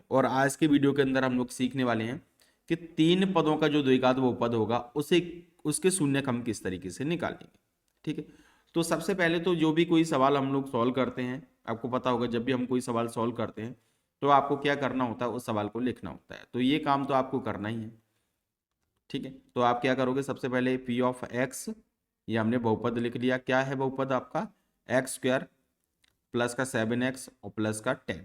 और आज के वीडियो के अंदर हम लोग सीखने वाले हैं कि 3 पदों का जो द्विघात बहुपद होगा उसे उसके शून्यक हम किस तरीके से निकालेंगे। ठीक है, तो सबसे पहले तो जो भी कोई सवाल हम लोग सॉल्व करते हैं, आपको पता होगा जब भी हम कोई सवाल सॉल्व करते हैं तो आपको क्या करना होता है, उस सवाल को लिखना होता है। तो ये काम तो आपको करना ही है। ठीक है, तो आप क्या करोगे, सबसे पहले पी ऑफ एक्स, ये हमने बहुपद लिख लिया। क्या है बहुपद आपका, एक्स स्क्वायर प्लस का 7x और प्लस का 10,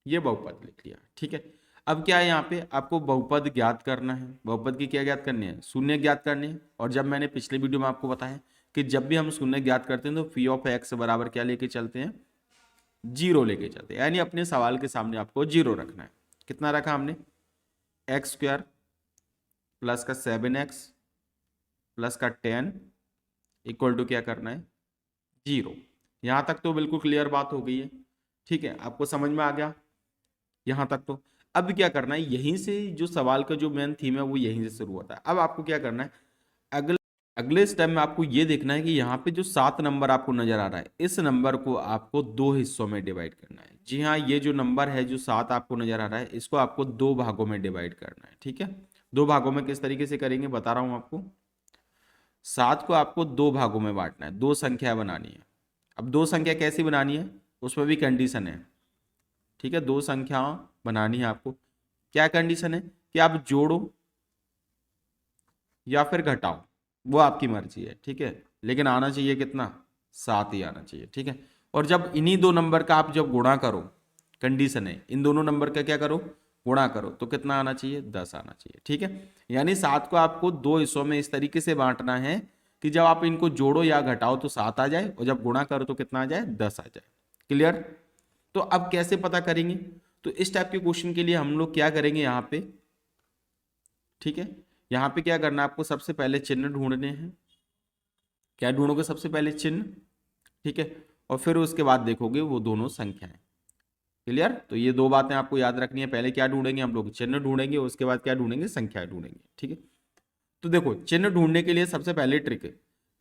ये बहुपद लिख लिया। ठीक है, अब क्या है, यहाँ पे आपको बहुपद ज्ञात करना है। बहुपद की क्या ज्ञात करनी है, शून्य ज्ञात करनी है। और जब मैंने पिछले वीडियो में आपको बताया कि जब भी हम शून्य ज्ञात करते हैं तो फी ऑफ एक्स बराबर क्या लेके चलते हैं, जीरो लेके चलते हैं। यानी अपने सवाल के सामने आपको जीरो रखना है। कितना रखा हमने, एक्स स्क्वायर प्लस का 7x प्लस का 10 इक्वल टू क्या करना है, जीरो। यहां तक तो बिल्कुल क्लियर बात हो गई है। ठीक है, आपको समझ में आ गया यहां तक तो। अब क्या करना है, यहीं से जो सवाल का जो मेन थीम है वो यहीं से शुरू होता है। अब आपको क्या करना है, अगले अगले स्टेप में आपको ये देखना है कि यहाँ पे जो 7 नंबर आपको नजर आ रहा है, इस नंबर को आपको 2 हिस्सों में डिवाइड करना है। जी हाँ, ये जो नंबर है जो 7 आपको नजर आ रहा है, इसको आपको 2 भागों में डिवाइड करना है। ठीक है, 2 भागों में किस तरीके से करेंगे बता रहा हूं आपको। 7 को आपको 2 भागों में बांटना है, 2 संख्या बनानी है। अब 2 संख्या कैसी बनानी है, उसमें भी कंडीशन है। ठीक है, 2 संख्या बनानी है आपको। क्या कंडीशन है कि आप जोड़ो या फिर घटाओ, वो आपकी मर्जी है। ठीक है, लेकिन आना चाहिए कितना, 7 ही आना चाहिए। ठीक है, और जब इन्हीं 2 नंबर का आप जब गुणा करो, कंडीशन है इन दोनों नंबर का क्या करो, गुणा करो, तो कितना आना चाहिए, 10 आना चाहिए। ठीक है, यानी 7 को आपको 2 हिस्सों में इस तरीके से बांटना है कि जब आप इनको जोड़ो या घटाओ तो 7 आ जाए, और जब गुणा करो तो कितना आ जाए, 10 आ जाए। क्लियर। तो अब कैसे पता करेंगे, तो इस टाइप के क्वेश्चन के लिए हम लोग क्या करेंगे यहाँ पे। ठीक है, यहाँ पे क्या करना है आपको, सबसे पहले चिन्ह ढूंढने हैं। क्या ढूंढोगे, सबसे पहले चिन्ह। ठीक है, और फिर उसके बाद देखोगे वो दोनों संख्याएं। क्लियर। तो ये 2 बातें आपको याद रखनी है, पहले क्या ढूंढेंगे हम लोग, चिन्ह ढूंढेंगे, उसके बाद क्या ढूंढेंगे, संख्याएं ढूंढेंगे। ठीक है, तो देखो चिन्ह ढूंढने के लिए सबसे पहले ट्रिक है,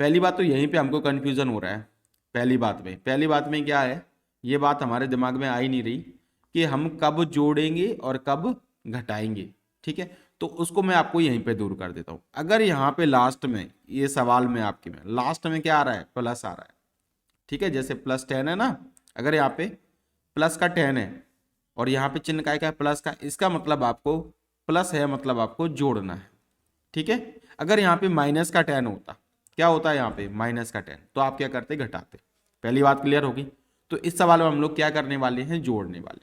पहली बात तो यहीं पे हमको कंफ्यूजन हो रहा है। पहली बात में क्या है, ये बात हमारे दिमाग में आ ही नहीं रही कि हम कब जोड़ेंगे और कब घटाएंगे। ठीक है, तो उसको मैं आपको यहीं पे दूर कर देता हूं। अगर यहाँ पे लास्ट में, ये सवाल में आपके में लास्ट में क्या आ रहा है, प्लस आ रहा है। ठीक है, जैसे प्लस 10 है ना, अगर यहाँ पे प्लस का 10 है और यहाँ पे चिन्ह का है प्लस का, इसका मतलब आपको प्लस है, मतलब आपको जोड़ना है। ठीक है, अगर यहाँ पे माइनस का 10 होता, क्या होता है यहाँ पे माइनस का 10, तो आप क्या करते, घटाते। पहली बात क्लियर होगी। तो इस सवाल में हम लोग क्या करने वाले हैं, जोड़ने वाले।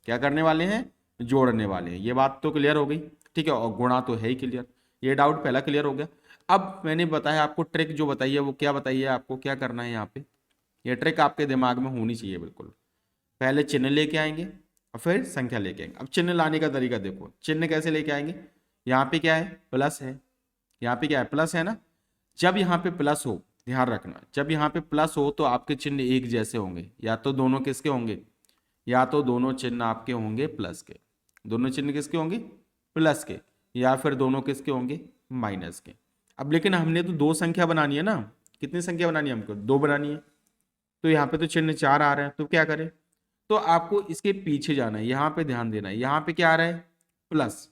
क्या करने वाले हैं, जोड़ने वाले हैं। ये बात तो क्लियर हो गई। ठीक है, और गुणा तो है ही क्लियर, ये डाउट पहला क्लियर हो गया। अब मैंने बताया आपको ट्रिक जो बताई है, वो क्या बताइए आपको क्या करना है यहाँ पे। ये ट्रिक आपके दिमाग में होनी चाहिए बिल्कुल। पहले चिन्ह लेके आएंगे और फिर संख्या लेके आएंगे। अब चिन्ह लाने का तरीका देखो, चिन्ह कैसे लेके आएंगे। यहाँ पे क्या है, प्लस है। यहाँ पे क्या है, प्लस है ना। जब यहाँ पे प्लस हो, ध्यान रखना, जब यहाँ पे प्लस हो तो आपके चिन्ह एक जैसे होंगे। या तो दोनों किसके होंगे, या तो दोनों चिन्ह आपके होंगे प्लस के। दोनों चिन्ह किसके होंगे, प्लस के। या फिर दोनों किसके होंगे, माइनस के। अब लेकिन हमने तो 2 संख्या बनानी है ना, कितनी संख्या बनानी है हमको, 2 बनानी है। तो यहाँ पे तो चिन्ह 4 आ रहा है, तो क्या करें, तो आपको इसके पीछे जाना है, यहाँ पे ध्यान देना है। यहाँ पे क्या आ रहा है, प्लस।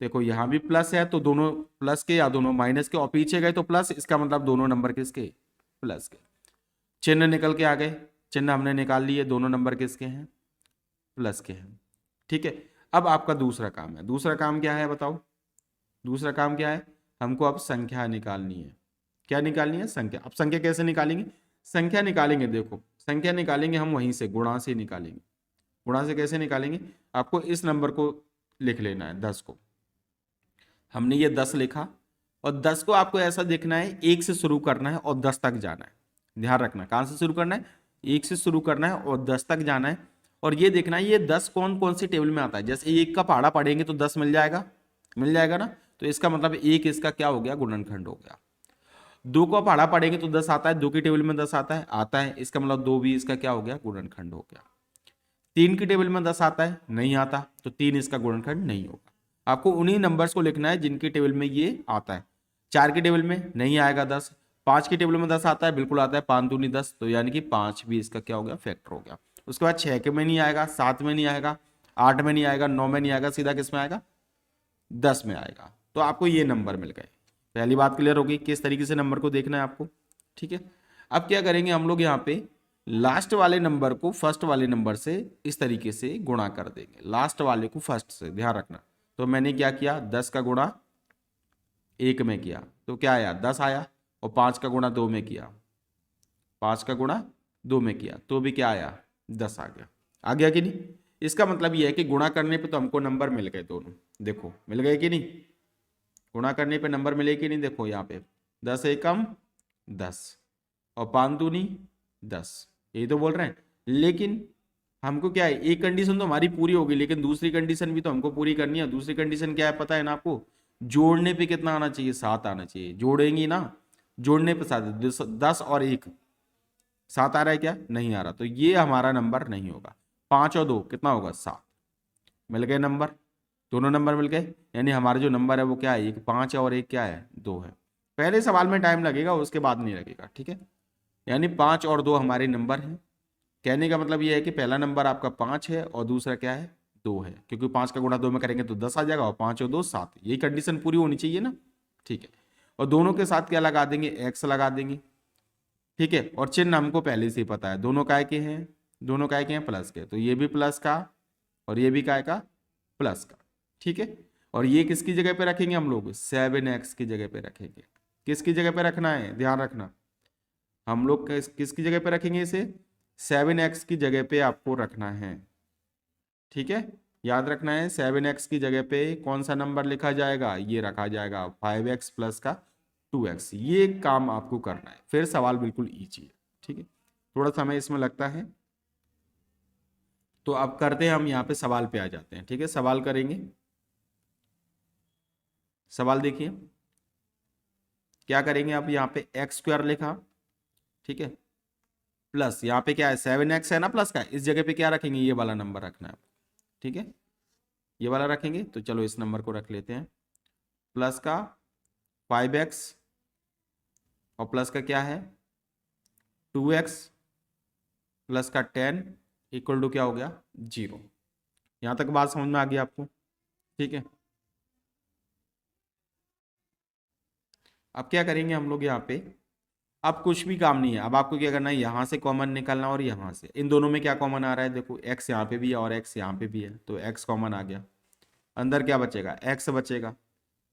देखो यहाँ भी प्लस है, तो दोनों प्लस के या दोनों माइनस के, और पीछे गए तो प्लस, इसका मतलब दोनों नंबर किसके, प्लस के। चिन्ह निकल के आ गए, चिन्ह हमने निकाल लिए, दोनों नंबर किसके हैं, प्लस के हैं। ठीक है, अब आपका दूसरा काम है। दूसरा काम क्या है बताओ, दूसरा काम क्या है, हमको अब संख्या निकालनी है। क्या निकालनी है, संख्या। अब संख्या कैसे निकालेंगे, संख्या निकालेंगे, देखो संख्या निकालेंगे हम वहीं से, गुणा से निकालेंगे। गुणा से कैसे निकालेंगे, आपको इस नंबर को लिख लेना है, 10 को। हमने ये 10 लिखा, और 10 को आपको ऐसा देखना है, 1 से शुरू करना है और 10 तक जाना है। ध्यान रखना, कहां से शुरू करना है, 1 से शुरू करना है और 10 तक जाना है। और ये देखना है ये 10 कौन कौन सी टेबल में आता है। जैसे 1 का पहाड़ा पढ़ेंगे तो 10 मिल जाएगा, मिल जाएगा ना। तो इसका मतलब 1 इसका क्या हो गया, गुणनखंड हो गया। 2 को पहाड़ा पढ़ेंगे तो 10 आता है, 2 की टेबल में 10 आता है, आता है, इसका मतलब 2 भी इसका क्या हो गया, गुणनखंड हो गया। 3 की टेबल में 10 आता है, नहीं आता, तो 3 इसका गुणनखंड नहीं होगा। आपको उन्हीं नंबर्स को लिखना है जिनकी टेबल में ये आता है। 4 की टेबल में नहीं आएगा 10, 5 की टेबल में 10 आता है, बिल्कुल आता है, 5 दूनी 10, तो यानी कि 5 भी इसका क्या हो गया, फैक्टर हो गया। उसके बाद 6 के में नहीं आएगा, 7 में नहीं आएगा, 8 में नहीं आएगा, 9 में नहीं आएगा, सीधा किस में आएगा, 10 में आएगा। तो आपको ये नंबर मिल गए। पहली बात क्लियर होगी किस तरीके से नंबर को देखना है आपको, ठीक है। अब क्या करेंगे हम लोग, यहाँ पे लास्ट वाले नंबर को फर्स्ट वाले नंबर से इस तरीके से गुणा कर देंगे, लास्ट वाले को फर्स्ट से, ध्यान रखना। तो मैंने क्या किया, 10 का गुणा 1 में किया तो क्या आया, 10 आया, और 5 का गुणा 2 में किया, 5 का गुणा 2 में किया तो भी क्या आया, 10 आ गया। आ गया कि नहीं? इसका मतलब ये है कि गुणा करने पे तो हमको नंबर मिल गए दोनों, देखो मिल गए कि नहीं, गुणा करने पे नंबर मिले कि नहीं, देखो यहाँ पे 10 एकम 10 और 5 दूनी 10, यही तो बोल रहे हैं। लेकिन हमको क्या है, एक कंडीशन तो हमारी पूरी होगी, लेकिन दूसरी कंडीशन भी तो हमको पूरी करनी है। दूसरी कंडीशन क्या है पता है ना आपको, जोड़ने पे कितना आना चाहिए, 7 आना चाहिए। जोड़ेंगी ना, जोड़ने पे 7, 10 और 1 7 आ रहा है क्या, नहीं आ रहा, तो ये हमारा नंबर नहीं होगा। 5 और 2 कितना होगा, 7। मिल गए नंबर, दोनों नंबर मिल गए, यानी हमारा जो नंबर है वो क्या है, 5 है और 1 क्या है, 2 है। पहले सवाल में टाइम लगेगा, उसके बाद नहीं लगेगा, ठीक है। यानी 5 और 2 हमारे नंबर हैं। कहने का मतलब ये है कि पहला नंबर आपका 5 है और दूसरा क्या है, 2 है, क्योंकि 5 का गुणा 2 में करेंगे तो 10 आ जाएगा, और 5 और 2 7, यही कंडीशन पूरी होनी चाहिए ना, ठीक है। और दोनों के साथ क्या लगा देंगे, एक्स लगा देंगे, ठीक है। और चिन्ह हमको पहले से ही पता है, दोनों काय के हैं, दोनों काय के हैं प्लस के, तो ये भी प्लस का और ये भी काय का, प्लस का, ठीक है। और ये किसकी जगह पे रखेंगे हम लोग, 7x की जगह पे रखेंगे। किसकी जगह पे रखना है, ध्यान रखना, हम लोग किसकी जगह पे रखेंगे इसे, 7x की जगह पे आपको रखना है, ठीक है। याद रखना है 7x की जगह पे कौन सा नंबर लिखा जाएगा, ये रखा जाएगा 5x प्लस का 2x। ये काम आपको करना है, फिर सवाल बिल्कुल ईजी है, ठीक है। थोड़ा समय इसमें लगता है, तो अब करते हैं हम यहाँ पे सवाल पे आ जाते हैं, ठीक है। सवाल करेंगे, सवाल देखिए क्या करेंगे। आप यहाँ पे x² लिखा, ठीक है, प्लस यहाँ पे क्या है 7x है ना, प्लस का, इस जगह पे क्या रखेंगे, ये वाला नंबर रखना है, ठीक है, ये वाला रखेंगे। तो चलो इस नंबर को रख लेते हैं, प्लस का 5x और प्लस का क्या है 2x प्लस का 10 इक्वल टू क्या हो गया, 0। यहां तक बात समझ में आ गई आपको, ठीक है। अब क्या करेंगे हम लोग यहाँ पे, अब कुछ भी काम नहीं है, अब आपको क्या करना है, यहाँ से कॉमन निकालना और यहाँ से, इन दोनों में क्या कॉमन आ रहा है, देखो x यहाँ पे भी है और x यहाँ पे भी है, तो x कॉमन आ गया, अंदर क्या बचेगा, x बचेगा,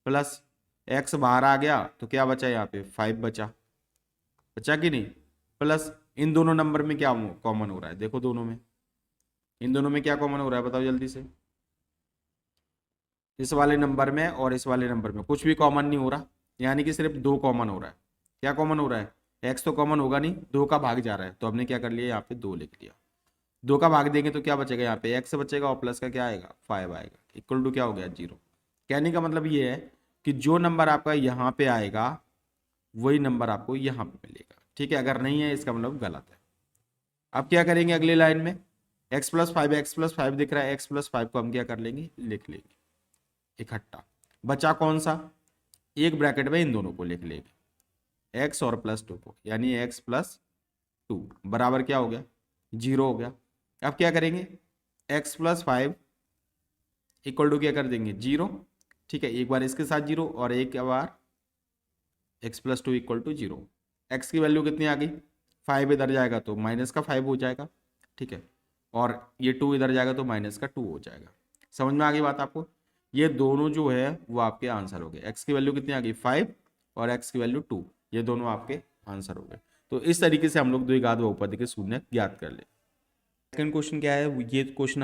प्लस x बाहर आ गया तो क्या बचा, यहाँ पे 5 बचा, बचा कि नहीं, प्लस इन दोनों नंबर में क्या कॉमन हो रहा है, देखो दोनों में, इन दोनों में क्या कॉमन हो रहा है, बताओ जल्दी से। इस वाले नंबर में और इस वाले नंबर में कुछ भी कॉमन नहीं हो रहा, यानी कि सिर्फ 2 कॉमन हो रहा है। क्या कॉमन हो रहा है, x तो कॉमन होगा नहीं, 2 का भाग जा रहा है, तो हमने क्या कर लिया, यहाँ पे 2 लिख लिया। 2 का भाग देंगे तो क्या बचेगा, यहाँ पे x बचेगा और प्लस का क्या आएगा, 5 आएगा, इक्वल टू क्या हो गया, 0। कहने का मतलब ये है कि जो नंबर आपका यहाँ पे आएगा वही नंबर आपको यहाँ पे मिलेगा, ठीक है। अगर नहीं है इसका मतलब गलत है। अब क्या करेंगे अगली लाइन में, x प्लस 5 दिख रहा है, x प्लस 5 को हम क्या कर लेंगे, लिख लेंगे इकट्ठा। बचा कौन सा, एक ब्रैकेट में इन दोनों को लिख लेंगे, x और प्लस 2 को, यानी x प्लस 2 बराबर क्या हो गया, 0 हो गया। अब क्या करेंगे, x प्लस 5 इक्वल टू क्या कर देंगे, 0, ठीक है। एक बार इसके साथ 0 और एक बार x plus 2 equal to 0। x की वैल्यू कितनी आ गई, 5 इधर जाएगा तो माइनस का 5 हो जाएगा, ठीक है, और ये 2 इधर जाएगा तो माइनस का 2 हो जाएगा। समझ में आ गई बात आपको, ये दोनों जो है वो आपके आंसर हो गए। x की वैल्यू कितनी आ गई, 5 और x की वैल्यू 2, ये दोनों आपके आंसर हो गए। तो इस तरीके से हम लोग द्विघात बहुपदी के शून्य ज्ञात कर ले। सेकंड क्वेश्चन क्या है, ये क्वेश्चन